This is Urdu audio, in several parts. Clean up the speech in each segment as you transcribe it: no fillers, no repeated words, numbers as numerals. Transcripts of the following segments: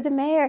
the mayor।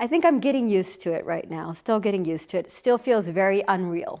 I think I'm getting used to it right now, still getting used to it. It still feels very unreal.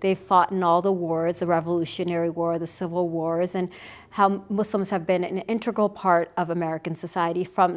They fought in all the wars, the Revolutionary War, the Civil Wars, and how Muslims have been an integral part of American society from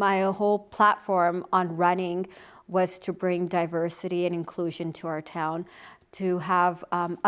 my whole platform on running was to bring diversity and inclusion to our town, to have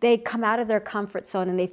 they come out of their comfort zone and they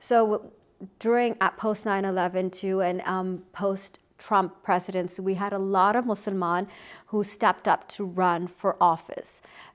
So at post 9/11 too, and post Trump presidency, we had a lot of Musliman who stepped up to run for office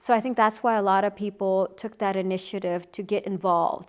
So I think that's why a lot of people took that initiative to get involved.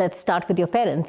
let's start with your parents.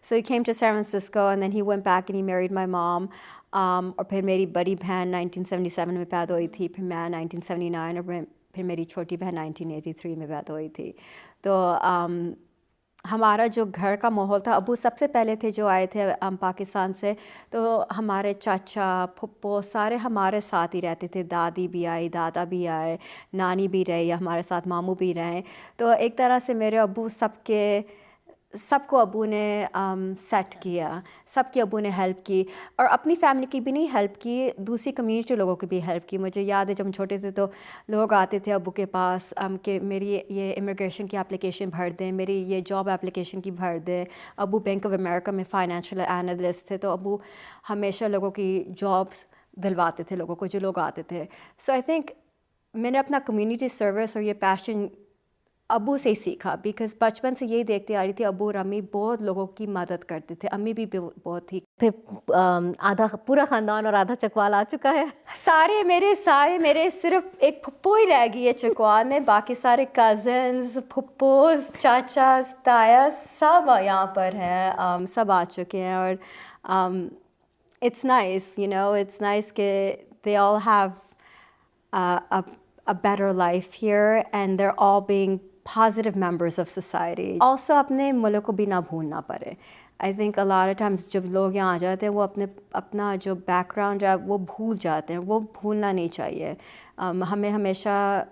So he came to San Francisco and then he went back and he married my mom. اور پھر میری بڑی بہن 1977 میں پیدا ہوئی تھی، پھر میں 1979 اور پھر میری چھوٹی بہن 1983 میں پیدا ہوئی تھی. تو ہمارا جو گھر کا ماحول تھا، ابو سب سے پہلے تھے جو آئے تھے پاکستان سے، تو ہمارے چاچا پھپھو سارے ہمارے ساتھ ہی رہتے تھے. دادی بھی آئی، دادا بھی آئے، نانی بھی رہی، ہمارے ساتھ ماموں بھی رہے. تو ایک طرح سے میرے ابو سب کو ابو نے سیٹ کیا، سب کی ابو نے ہیلپ کی، اور اپنی فیملی کی بھی نہیں ہیلپ کی، دوسری کمیونٹی لوگوں کی بھی ہیلپ کی. مجھے یاد ہے جب ہم چھوٹے تھے تو لوگ آتے تھے ابو کے پاس کہ میری یہ امیگریشن کی اپلیکیشن بھر دیں، میری یہ جاب اپلیکیشن کی بھر دیں. ابو بینک آف امریکہ میں فائنینشیل اینالسٹ تھے، تو ابو ہمیشہ لوگوں کی جابس دلواتے تھے لوگوں کو جو لوگ آتے تھے. سو آئی تھنک میں نے اپنا کمیونٹی سروس اور یہ پیشن ابو سے ہی سیکھا، بیکاز بچپن سے یہی دیکھتے آ رہی تھی ابو اور امی بہت لوگوں کی مدد کرتے تھے، امی بھی بہت تھی. پھر آدھا پورا خاندان اور آدھا چکوال آ چکا ہے. سارے میرے صرف ایک پھپھو ہی رہ گئی ہے چکوال میں، باقی سارے کزنز، پھپھوز، چاچاز، تایاز سب یہاں پر ہیں، سب آ چکے ہیں. اور اٹس نائس، اٹس نائس کہ they all have a better life here and they're all being positive members of society. Also اپنے ملک کو بھی نہ بھولنا پڑے. I think a lot of times جب لوگ یہاں آ جاتے ہیں وہ اپنا جو بیک گراؤنڈ ہے وہ بھول جاتے ہیں، وہ بھولنا نہیں چاہیے. ہمیں ہمیشہ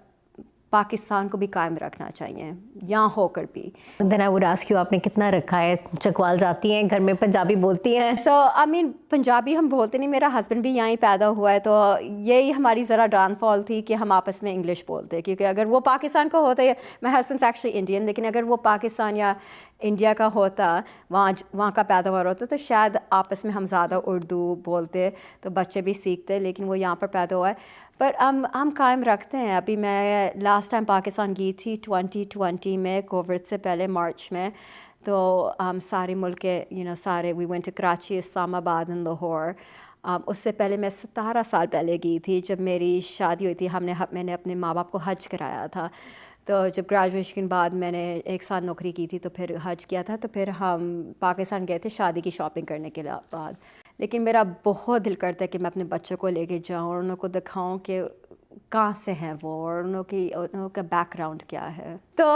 پاکستان کو بھی قائم رکھنا چاہیے یہاں ہو کر بھی. دین آئی ووڈ آسک یو، آپ نے کتنا رکھا ہے؟ چکوال جاتی ہیں گھر میں، پنجابی بولتی ہیں؟ سو آئی مین پنجابی ہم بولتے نہیں، میرا ہسبینڈ بھی یہیں پیدا ہوا ہے، تو یہی ہماری ذرا ڈاؤن فال تھی کہ ہم آپس میں انگلش بولتے، کیونکہ اگر وہ پاکستان کا ہوتا ہے، مائی ہسبینڈ ایکچولی انڈین، لیکن اگر وہ پاکستان یا انڈیا کا ہوتا، وہاں کا پیداوار ہوتا، تو شاید آپس میں ہم زیادہ اردو بولتے تو بچے بھی سیکھتے، لیکن وہ یہاں پر پیدا ہوا ہے. پر ہم قائم رکھتے ہیں. ابھی میں لاسٹ ٹائم پاکستان گئی تھی 2020 میں، کووڈ سے پہلے مارچ میں، تو سارے ملک کے سارے وی وینٹ ٹو کراچی، اسلام آباد اینڈ لاہور. اس سے پہلے میں 17 سال پہلے گئی تھی جب میری شادی ہوئی تھی. میں نے اپنے ماں باپ کو حج کرایا تھا. تو جب گریجویشن کے بعد میں نے 1 سال نوکری کی تھی تو پھر حج کیا تھا، تو پھر ہم پاکستان گئے تھے شادی کی شاپنگ کرنے کے بعد. لیکن میرا بہت دل کرتا ہے کہ میں اپنے بچوں کو لے کے جاؤں اور انہوں کو دکھاؤں کہ کہاں سے ہیں وہ اور انہوں کا بیک گراؤنڈ کیا ہے. تو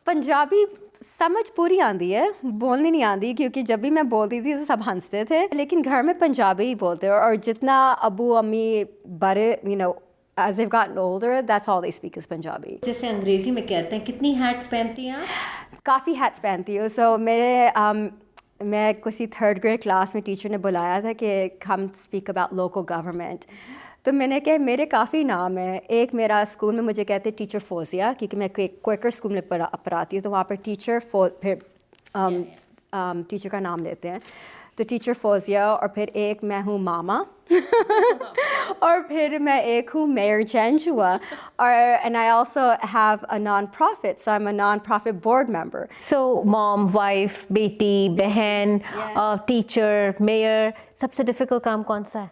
پنجابی سمجھ پوری آندی ہے، بولنی نہیں آندی، کیونکہ جب بھی میں بولتی تھی تو سب ہنستے تھے، لیکن گھر میں پنجابی ہی بولتے. اور جتنا ابو امی بڑے as they've gotten older, that's all they speak is Punjabi. جیسے انگریزی میں کہتے ہیں، کتنی ہیٹس پہنتی ہیں آپ؟ کافی ہیٹس پہنتی ہوں. سو میں کسی 3rd گریڈ کلاس میں ٹیچر نے بلایا تھا کہ ہم اسپیک اباؤٹ لوکل گورنمنٹ. تو میں نے کہا میرے کافی نام ہیں. ایک میرا اسکول میں مجھے کہتے ہیں ٹیچر فوزیہ، کیونکہ میں کوئکر اسکول میں پڑھاتی ہوں، تو وہاں پر ٹیچر پھر ٹیچر کا نام لیتے ہیں، تو ٹیچر فوزیہ. اور پھر ایک میں ہوں ماما اور پھر میں ایک ہوں میئر چینجوا. اور and I also have a non profit, so I am a non profit board member. So mom, wife, بیٹی، بہن، ٹیچر، میئر، سب سے ڈیفیکلٹ کام کون سا ہے؟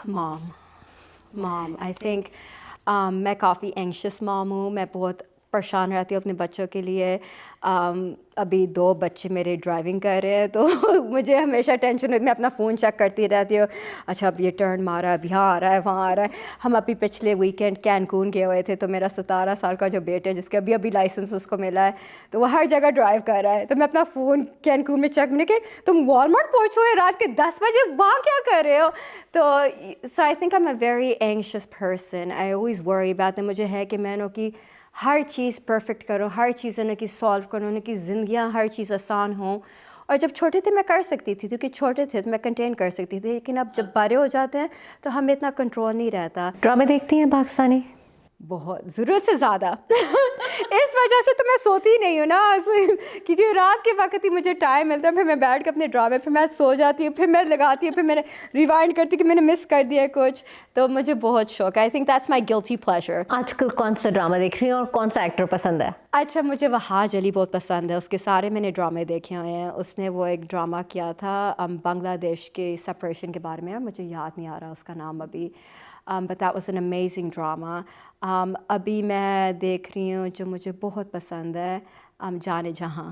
مام آئی تھنک میں کافی اینکشیس مام ہوں. میں بہت پریشان رہتی ہوں اپنے بچوں کے لیے. ابھی 2 بچے میرے ڈرائیونگ کر رہے ہیں، تو مجھے ہمیشہ ٹینشن ہوتی، میں اپنا فون چیک کرتی رہتی ہوں، اچھا اب یہ ٹرن مارا ہے، اب یہاں آ رہا ہے، وہاں آ رہا ہے. ہم ابھی پچھلے ویکینڈ کینکون گئے ہوئے تھے، تو میرا 17 سال کا جو بیٹا ہے جس کے ابھی لائسنس اس کو ملا ہے، تو وہ ہر جگہ ڈرائیو کر رہا ہے. تو میں اپنا فون کینکون میں چیک میں کہ تم والمارٹ پہنچے ہوئے رات کے 10 بجے، وہاں کیا کر رہے ہو؟ تو so I think I am a very anxious person. I always worry about. مجھے ہے کہ میں کی ہر چیز پرفیکٹ کروں، ہر چیز ان کی سالو کروں، ان کی زندگیاں ہر چیز آسان ہوں. اور جب چھوٹے تھے میں کر سکتی تھی، کیونکہ چھوٹے تھے تو میں کنٹین کر سکتی تھی، لیکن اب جب بڑے ہو جاتے ہیں تو ہمیں اتنا کنٹرول نہیں رہتا. ڈرامے دیکھتی ہیں پاکستانی؟ بہت، ضرورت سے زیادہ. اس وجہ سے تو میں سوتی ہی نہیں ہوں نا، کیونکہ رات کے وقت ہی مجھے ٹائم ملتا ہے. پھر میں بیٹھ کے اپنے ڈرامے، پھر میں سو جاتی ہوں، پھر میں لگاتی ہوں، پھر میں ریوائنڈ کرتی کہ میں نے مس کر دیا کچھ. تو مجھے بہت شوق ہے. I think that's my guilty pleasure. آج کل کون سا ڈرامہ دیکھ رہی ہیں اور کون سا ایکٹر پسند ہے؟ اچھا، مجھے وہاج علی بہت پسند ہے. اس کے سارے میں نے ڈرامے دیکھے ہوئے ہیں. اس نے وہ ایک ڈرامہ کیا تھا بنگلہ دیش کے سپریشن کے بارے میں، مجھے یاد نہیں آ رہا اس کا نام ابھی. But that was an amazing drama. ابھی میں دیکھ رہی ہوں جو مجھے بہت پسند ہے، جانے جہاں.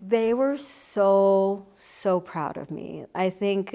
they were so proud of me. I think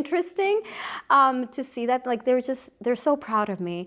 interesting to see that, like they're so proud of me.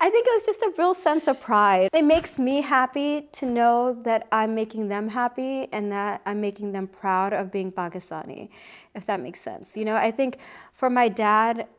I think it was just a real sense of pride. It makes me happy to know that I'm making them happy and that I'm making them proud of being Pakistani, if that makes sense. You know, I think for my dad,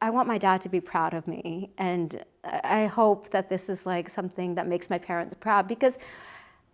I want my dad to be proud of me, and I hope that this is like something that makes my parents proud because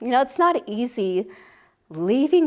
You know, it's not easy leaving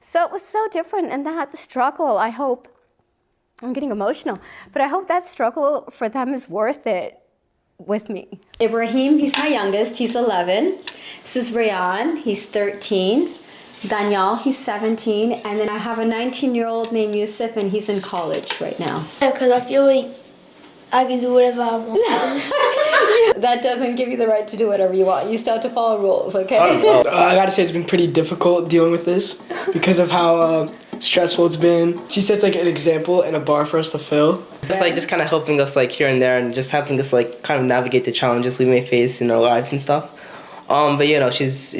So it was so different, and that struggle, I hope, I'm getting emotional, but I hope that struggle for them is worth it with me. Ibrahim, he's my youngest, he's 11. This is Rayan, he's 13. Daniel, he's 17, and then I have a 19-year-old named Yusuf, and he's in college right now. Because I feel like I can do whatever I want. That doesn't give you the right to do whatever you want. You still have to follow rules, okay? I gotta say it's been pretty difficult dealing with this because of how stressful it's been. She sets like an example and a bar for us to fill. It's like just kind of helping us like here and there and just helping us like kind of navigate the challenges we may face in our lives and stuff. But you know, she's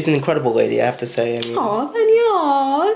an incredible lady, I have to say. I mean, Aw, Daniel.